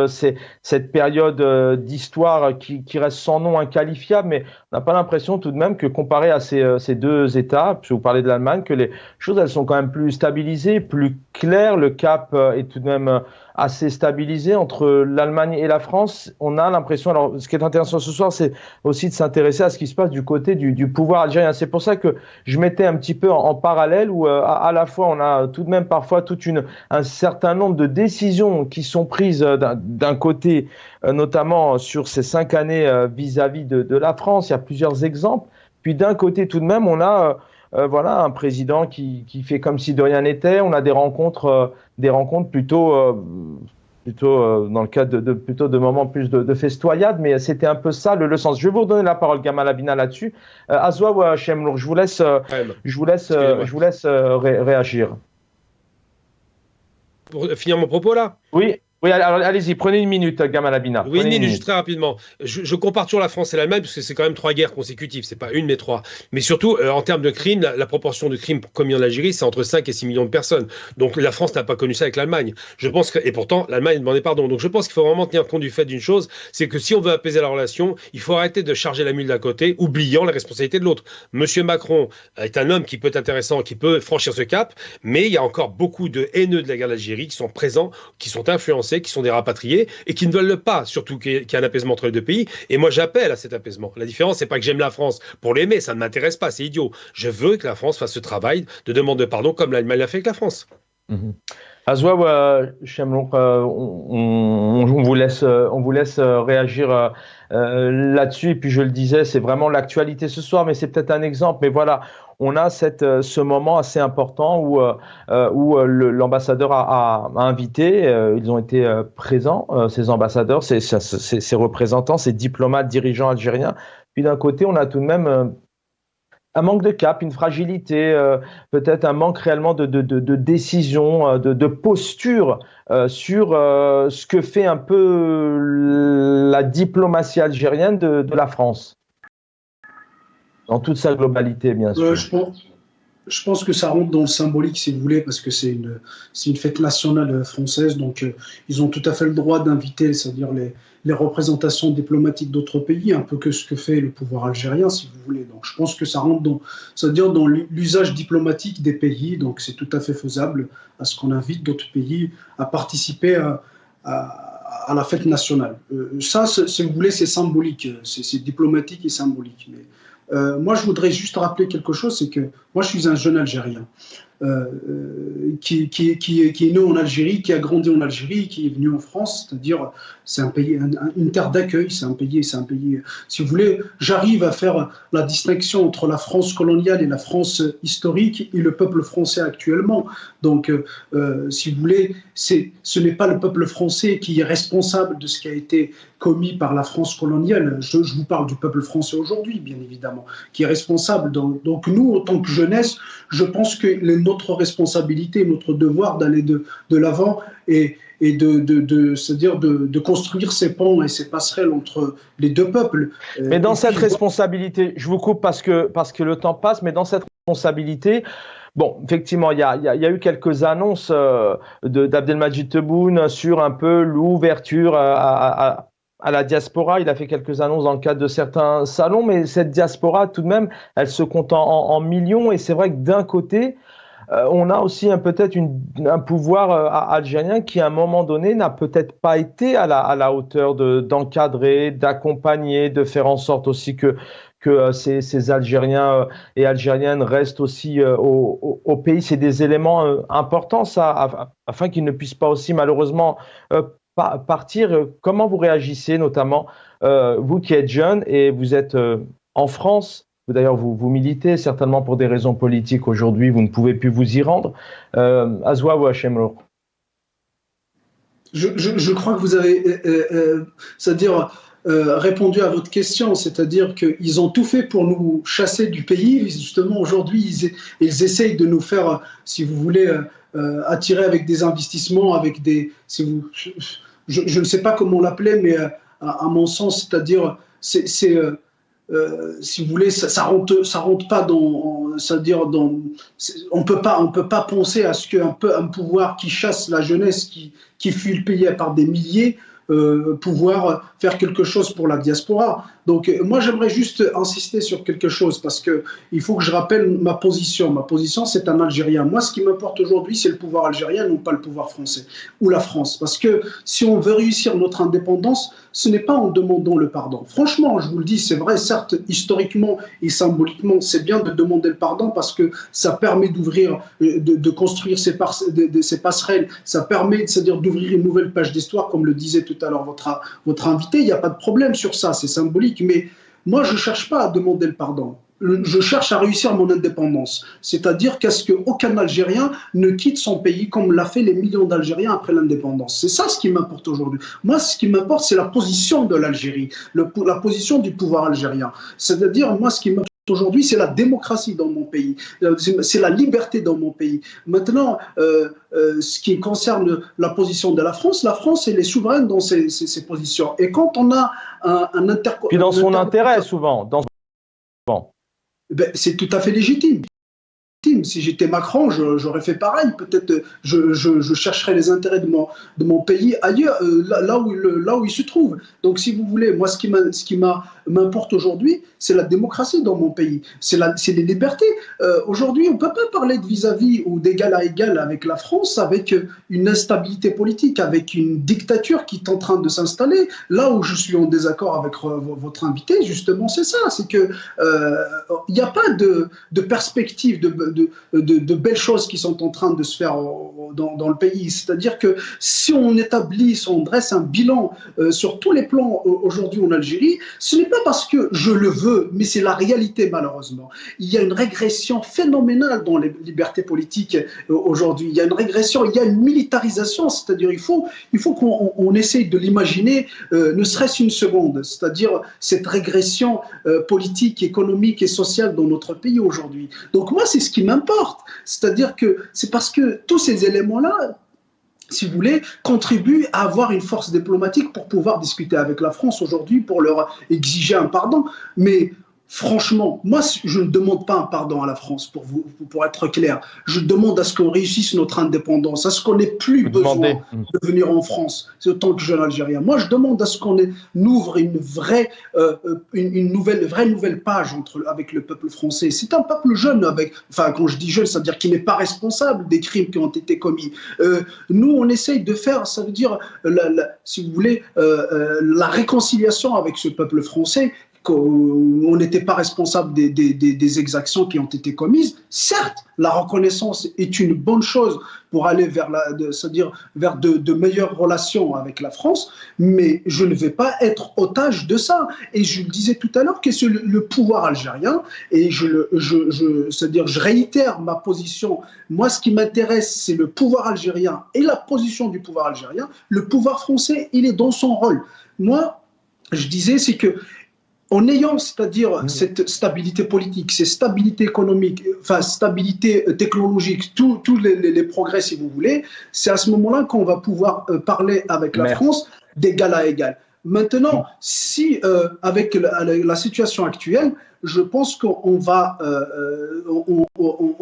cette période d'histoire qui reste sans nom, inqualifiable, mais on n'a pas l'impression tout de même que comparé à ces deux États, puisque vous parlez de l'Allemagne, que les choses elles sont quand même plus stabilisées, plus claires, le cap est tout de même assez stabilisé entre l'Allemagne et la France. On a l'impression, alors ce qui est intéressant ce soir, c'est aussi de s'intéresser à ce qui se passe du côté du pouvoir algérien. C'est pour ça que je mettais un petit peu en parallèle où à la fois on a tout de même parfois un certain nombre de décisions qui sont prises d'un côté, notamment sur ces 5 années vis-à-vis de la France. Il y a plusieurs exemples. Puis d'un côté tout de même, on a voilà, un président qui fait comme si de rien n'était. On a des rencontres plutôt dans le cadre de moments plus de festoyades, mais c'était un peu ça le sens. Je vais vous redonner la parole, Gamal Abina, là-dessus. Azwa ou Chemlouk, je vous laisse réagir. Pour finir mon propos là. Oui, alors allez-y, prenez une minute, Gamal Abina. Oui, une minute, juste très rapidement. Je compare toujours la France et l'Allemagne, parce que c'est quand même 3 guerres consécutives, c'est pas une mais 3. Mais surtout, en termes de crimes, la proportion de crimes commis en Algérie, c'est entre 5 et 6 millions de personnes. Donc la France n'a pas connu ça avec l'Allemagne. Je pense que, et pourtant, l'Allemagne demandait pardon. Donc je pense qu'il faut vraiment tenir compte du fait d'une chose, c'est que si on veut apaiser la relation, il faut arrêter de charger la mule d'un côté, oubliant la responsabilité de l'autre. Monsieur Macron est un homme qui peut être intéressant, qui peut franchir ce cap, mais il y a encore beaucoup de haineux de la guerre d'Algérie qui sont présents, qui sont influencés, qui sont des rapatriés, et qui ne veulent pas, surtout qu'il y a un apaisement entre les deux pays. Et moi, j'appelle à cet apaisement. La différence, c'est pas que j'aime la France pour l'aimer, ça ne m'intéresse pas, c'est idiot. Je veux que la France fasse ce travail de demande de pardon comme l'Allemagne l'a fait avec la France. Azwa ou Chemlouk, on vous laisse réagir là-dessus. Et puis je le disais, c'est vraiment l'actualité ce soir, mais c'est peut-être un exemple. Mais voilà, on a ce moment assez important où l'ambassadeur a invité, ils ont été présents, ces ambassadeurs, ces représentants, ces diplomates, dirigeants algériens. Puis d'un côté, on a tout de même un manque de cap, une fragilité, peut-être un manque réellement de décision, de posture sur ce que fait un peu la diplomatie algérienne de la France, dans toute sa globalité, bien sûr. Je pense que ça rentre dans le symbolique, si vous voulez, parce que c'est une fête nationale française, donc ils ont tout à fait le droit d'inviter, c'est-à-dire les représentations diplomatiques d'autres pays, un peu que ce que fait le pouvoir algérien, si vous voulez. Donc je pense que ça rentre c'est-à-dire dans l'usage diplomatique des pays, donc c'est tout à fait faisable à ce qu'on invite d'autres pays à participer à la fête nationale. Ça, si vous voulez, c'est symbolique, c'est diplomatique et symbolique. Mais moi, je voudrais juste rappeler quelque chose, c'est que moi, je suis un jeune Algérien qui est né en Algérie, qui a grandi en Algérie, qui est venu en France, c'est-à-dire c'est un pays, une terre d'accueil, c'est un pays, si vous voulez, j'arrive à faire la distinction entre la France coloniale et la France historique et le peuple français actuellement. Donc, si vous voulez, ce n'est pas le peuple français qui est responsable de ce qui a été commis par la France coloniale. Je vous parle du peuple français aujourd'hui, bien évidemment, qui est responsable. Donc nous, en tant que jeunesse, je pense que notre responsabilité, notre devoir d'aller de l'avant et c'est-à-dire de construire ces ponts et ces passerelles entre les deux peuples. Mais dans cette responsabilité, je vous coupe parce que le temps passe, mais dans cette responsabilité, bon, effectivement, il y a eu quelques annonces d'Abdelmadjid Tebboune sur un peu l'ouverture à la diaspora. Il a fait quelques annonces dans le cadre de certains salons, mais cette diaspora, tout de même, elle se compte en millions. Et c'est vrai que d'un côté, on a aussi peut-être un pouvoir algérien qui, à un moment donné, n'a peut-être pas été à la hauteur d'encadrer, d'accompagner, de faire en sorte aussi que ces Algériens et Algériennes restent aussi au pays. C'est des éléments importants, ça, afin qu'ils ne puissent pas aussi, malheureusement, partir. Comment vous réagissez, notamment, vous qui êtes jeune et vous êtes en France? D'ailleurs, vous militez certainement pour des raisons politiques aujourd'hui, vous ne pouvez plus vous y rendre. Azwa ou Hachem? Je crois que vous avez, c'est-à-dire répondu à votre question, c'est-à-dire qu'ils ont tout fait pour nous chasser du pays. Justement, aujourd'hui, ils essayent de nous faire, si vous voulez, attirer avec des investissements, avec des, je ne sais pas comment l'appeler, mais à mon sens, c'est-à-dire, si vous voulez, ça rentre pas c'est-à-dire on peut pas penser à ce qu'un pouvoir qui chasse la jeunesse, qui fuit le pays par des milliers, pouvoir faire quelque chose pour la diaspora. Donc moi j'aimerais juste insister sur quelque chose parce que il faut que je rappelle ma position. Ma position, c'est un Algérien. Moi, ce qui m'importe aujourd'hui, c'est le pouvoir algérien, non pas le pouvoir français ou la France. Parce que si on veut réussir notre indépendance, ce n'est pas en demandant le pardon. Franchement, je vous le dis, c'est vrai, certes, historiquement et symboliquement, c'est bien de demander le pardon parce que ça permet d'ouvrir, de construire ces passerelles, ça permet, c'est-à-dire d'ouvrir une nouvelle page d'histoire, comme le disait tout à l'heure votre invité. Il n'y a pas de problème sur ça, c'est symbolique. Mais moi, je ne cherche pas à demander le pardon. Je cherche à réussir mon indépendance. C'est-à-dire qu'à ce qu'aucun Algérien ne quitte son pays comme l'a fait les millions d'Algériens après l'indépendance. C'est ça ce qui m'importe aujourd'hui. Moi, ce qui m'importe, c'est la position de l'Algérie, la position du pouvoir algérien. C'est-à-dire, moi, ce qui m'importe aujourd'hui, c'est la démocratie dans mon pays, c'est la liberté dans mon pays. Maintenant, ce qui concerne la position de la France, elle est souveraine dans ses positions. Et quand on a un intercontrat... Puis dans son intérêt, souvent. Ben, c'est tout à fait légitime. Si j'étais Macron, j'aurais fait pareil. Peut-être je chercherais les intérêts de mon pays ailleurs, là où il se trouve. Donc, si vous voulez, moi, ce qui m'importe aujourd'hui, c'est la démocratie dans mon pays. C'est les libertés. Aujourd'hui, on ne peut pas parler de vis-à-vis ou d'égal à égal avec la France, avec une instabilité politique, avec une dictature qui est en train de s'installer. Là où je suis en désaccord avec votre invité, justement, c'est ça. C'est que il n'y a pas de perspective de belles choses qui sont en train de se faire dans le pays. C'est-à-dire que si on établit, si on dresse un bilan sur tous les plans aujourd'hui en Algérie, ce n'est pas parce que je le veux, mais c'est la réalité malheureusement. Il y a une régression phénoménale dans les libertés politiques aujourd'hui. Il y a une régression, il y a une militarisation, c'est-à-dire il faut qu'on essaye de l'imaginer ne serait-ce une seconde, c'est-à-dire cette régression politique, économique et sociale dans notre pays aujourd'hui. Donc moi, c'est ce qui m'importe. C'est-à-dire que c'est parce que tous ces éléments-là, si vous voulez, contribuent à avoir une force diplomatique pour pouvoir discuter avec la France aujourd'hui, pour leur exiger un pardon. Mais franchement, moi, je ne demande pas un pardon à la France, pour être clair. Je demande à ce qu'on réussisse notre indépendance, à ce qu'on n'ait plus besoin de venir en France, autant que jeune Algérien. Moi, je demande à ce qu'on ouvre une vraie nouvelle page avec le peuple français. C'est un peuple jeune, quand je dis jeune, c'est-à-dire qui n'est pas responsable des crimes qui ont été commis. Nous, on essaye de faire, ça veut dire, si vous voulez, la réconciliation avec ce peuple français. On n'était pas responsable des exactions qui ont été commises. Certes, la reconnaissance est une bonne chose pour aller vers de meilleures relations avec la France, mais je ne vais pas être otage de ça. Et je le disais tout à l'heure que c'est le pouvoir algérien, et je réitère ma position. Moi, ce qui m'intéresse, c'est le pouvoir algérien et la position du pouvoir algérien. Le pouvoir français, il est dans son rôle. Moi, je disais, c'est que en ayant, c'est-à-dire cette stabilité politique, cette stabilité économique, stabilité technologique, tous les progrès, si vous voulez, c'est à ce moment-là qu'on va pouvoir parler avec la France d'égal à égal. Maintenant, si avec la situation actuelle, je pense qu'on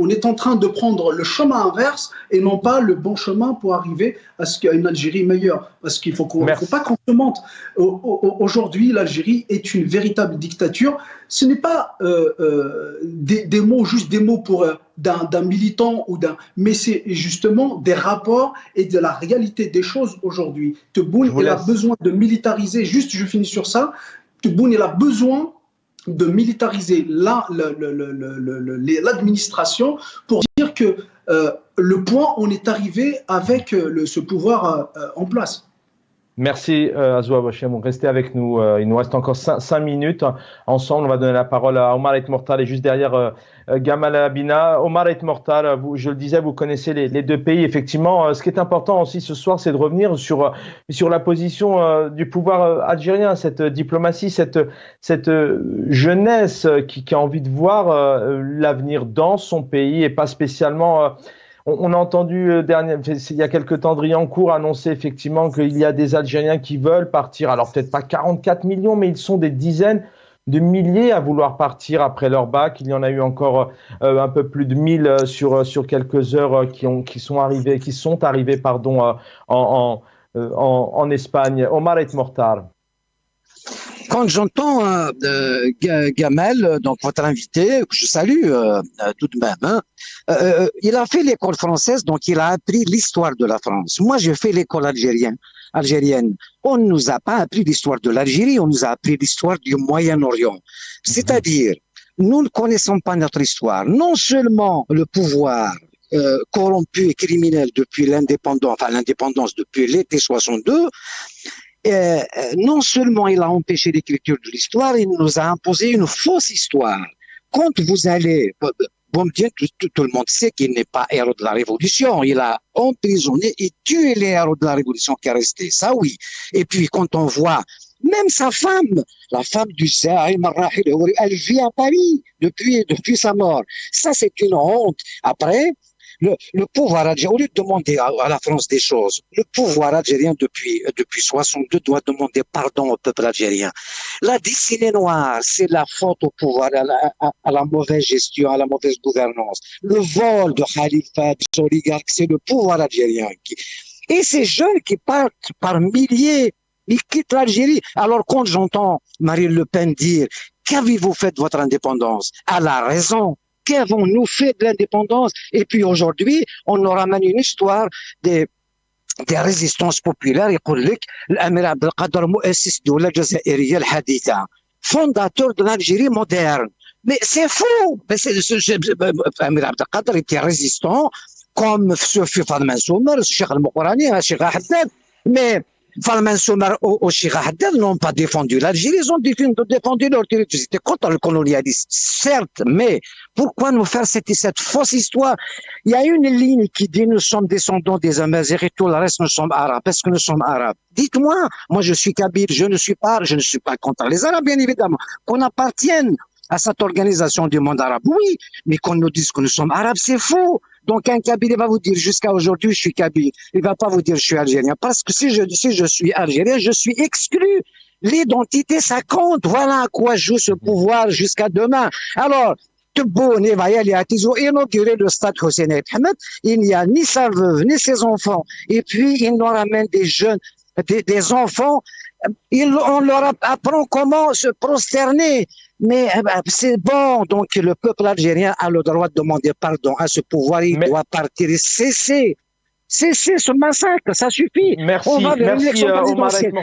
est en train de prendre le chemin inverse et non pas le bon chemin pour arriver à une Algérie meilleure. Parce qu'il ne faut pas qu'on se mente. Aujourd'hui, l'Algérie est une véritable dictature. Ce n'est pas des mots, juste des mots d'un militant mais c'est justement des rapports et de la réalité des choses aujourd'hui. Tebboune, il a besoin de militariser, je finis sur ça, Tebboune, il a besoin de militariser l'administration pour dire que le point on est arrivé avec ce pouvoir en place. Merci Azoua Bouachem, restez avec nous. Il nous reste encore 5 minutes. Ensemble, on va donner la parole à Omar El Mortal et juste derrière Gamal Abina. Omar El Mortal, je le disais, vous connaissez les deux pays. Effectivement, ce qui est important aussi ce soir, c'est de revenir sur la position du pouvoir algérien, cette diplomatie, cette jeunesse qui a envie de voir l'avenir dans son pays et pas spécialement... On a entendu il y a quelques temps Driancourt annoncer effectivement qu'il y a des Algériens qui veulent partir, alors peut-être pas 44 millions, mais ils sont des dizaines de milliers à vouloir partir après leur bac. Il y en a eu encore un peu plus de 1000 sur quelques heures qui sont arrivés en Espagne. Omar El Mortal. Quand j'entends Gamel, donc votre invité, que je salue tout de même, il a fait l'école française, donc il a appris l'histoire de la France. Moi, j'ai fait l'école algérienne. On ne nous a pas appris l'histoire de l'Algérie, on nous a appris l'histoire du Moyen-Orient. C'est-à-dire, nous ne connaissons pas notre histoire. Non seulement le pouvoir corrompu et criminel depuis l'indépendance depuis l'été 62, non seulement il a empêché l'écriture de l'histoire, il nous a imposé une fausse histoire. Quand vous allez, tout le monde sait qu'il n'est pas héros de la Révolution, il a emprisonné et tué les héros de la Révolution qui est resté, ça oui. Et puis quand on voit même sa femme, la femme du Zaïm al-Rahil, elle vit à Paris depuis sa mort. Ça c'est une honte. Après, le pouvoir algérien, au lieu de demander à la France des choses, le pouvoir algérien depuis 62 doit demander pardon au peuple algérien. La dessinée noire, c'est la faute au pouvoir, à la mauvaise gestion, à la mauvaise gouvernance. Le vol de Khalifa, des oligarques, c'est le pouvoir algérien. Et ces jeunes qui partent par milliers, ils quittent l'Algérie. Alors quand j'entends Marine Le Pen dire « Qu'avez-vous fait de votre indépendance ?» Elle a raison. Qu'avons-nous fait de l'indépendance? Et puis aujourd'hui, on nous ramène une histoire des résistances populaires. يقول لك الأمير عبد القادر مؤسس الدولة الجزائرية الحديثة, fondateur de l'Algérie moderne. Mais c'est faux. Amir Abdelkader était résistant, comme ce fut Fadman Soumer, Cheikh Al-Mourani, Cheikh Haddad. Mais Fadman Soumer ou Cheikh Haddad n'ont pas défendu l'Algérie, ils ont défendu leur territoire. C'était contre le colonialisme, certes, mais pourquoi nous faire cette fausse histoire? Il y a une ligne qui dit nous sommes descendants des Amazighs et tout le reste nous sommes arabes, parce que nous sommes arabes. Dites-moi, moi je suis kabyle, je ne suis pas contre les Arabes, bien évidemment, qu'on appartienne à cette organisation du monde arabe. Oui, mais qu'on nous dise que nous sommes arabes, c'est faux. Donc un Kabyle va vous dire jusqu'à aujourd'hui je suis Kabyle. Il va pas vous dire je suis algérien. Parce que si je suis algérien, je suis exclu. L'identité, ça compte. Voilà à quoi joue ce pouvoir jusqu'à demain. Alors, Tebboune et Vayali Atizou inauguré le stade Hossein Ahmed. Il n'y a ni sa veuve, ni ses enfants. Et puis, il nous ramène des jeunes, des enfants. On leur apprend comment se prosterner. Mais c'est bon, donc le peuple algérien a le droit de demander pardon à ce pouvoir, il doit partir et cesser ce massacre, ça suffit. Merci, on va vers merci l'élection présidentielle.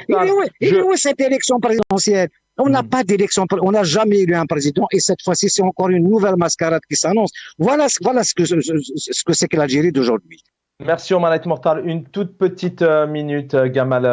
Il est où cette élection présidentielle? On n'a pas d'élection, on n'a jamais élu un président et cette fois-ci c'est encore une nouvelle mascarade qui s'annonce. Voilà ce que c'est que l'Algérie d'aujourd'hui. Merci Omanet Mortal. Une toute petite minute, Gamal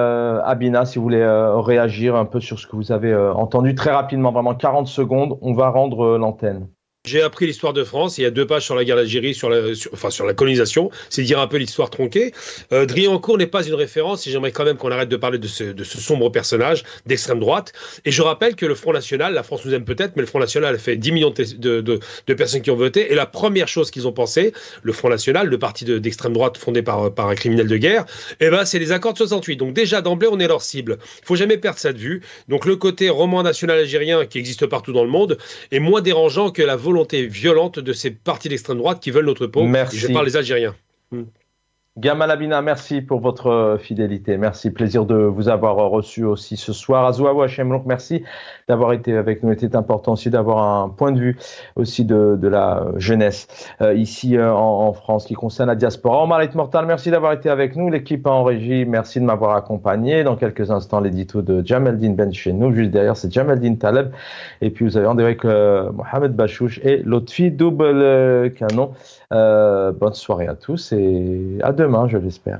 Abina, si vous voulez réagir un peu sur ce que vous avez entendu très rapidement, vraiment 40 secondes, on va rendre l'antenne. J'ai appris l'histoire de France. Il y a 2 pages sur la guerre d'Algérie, sur la colonisation. C'est dire un peu l'histoire tronquée. Driancourt n'est pas une référence et j'aimerais quand même qu'on arrête de parler de ce sombre personnage d'extrême droite. Et je rappelle que le Front National, la France nous aime peut-être, mais le Front National a fait 10 millions de personnes qui ont voté. Et la première chose qu'ils ont pensé, le Front National, le parti d'extrême droite fondé par un criminel de guerre, c'est les accords de 68. Donc déjà d'emblée, on est leur cible. Il faut jamais perdre ça de vue. Donc le côté roman national algérien qui existe partout dans le monde est moins dérangeant que la volonté violente de ces partis d'extrême droite qui veulent notre peau. Merci. Et je parle des Algériens. Gamal Abina, merci pour votre fidélité. Merci, plaisir de vous avoir reçu aussi ce soir. Azoua Hachem, merci d'avoir été avec nous. Il était important aussi d'avoir un point de vue aussi de la jeunesse ici en France qui concerne la diaspora. Omar Mortal, merci d'avoir été avec nous. L'équipe en régie, merci de m'avoir accompagné. Dans quelques instants, l'édito de Jamaldine Ben chez nous. Juste derrière, c'est Jamaldine Taleb. Et puis, vous avez rendez-vous avec Mohamed Bachouch et Lotfi Double Canon. Bonne soirée à tous et à demain, je l'espère.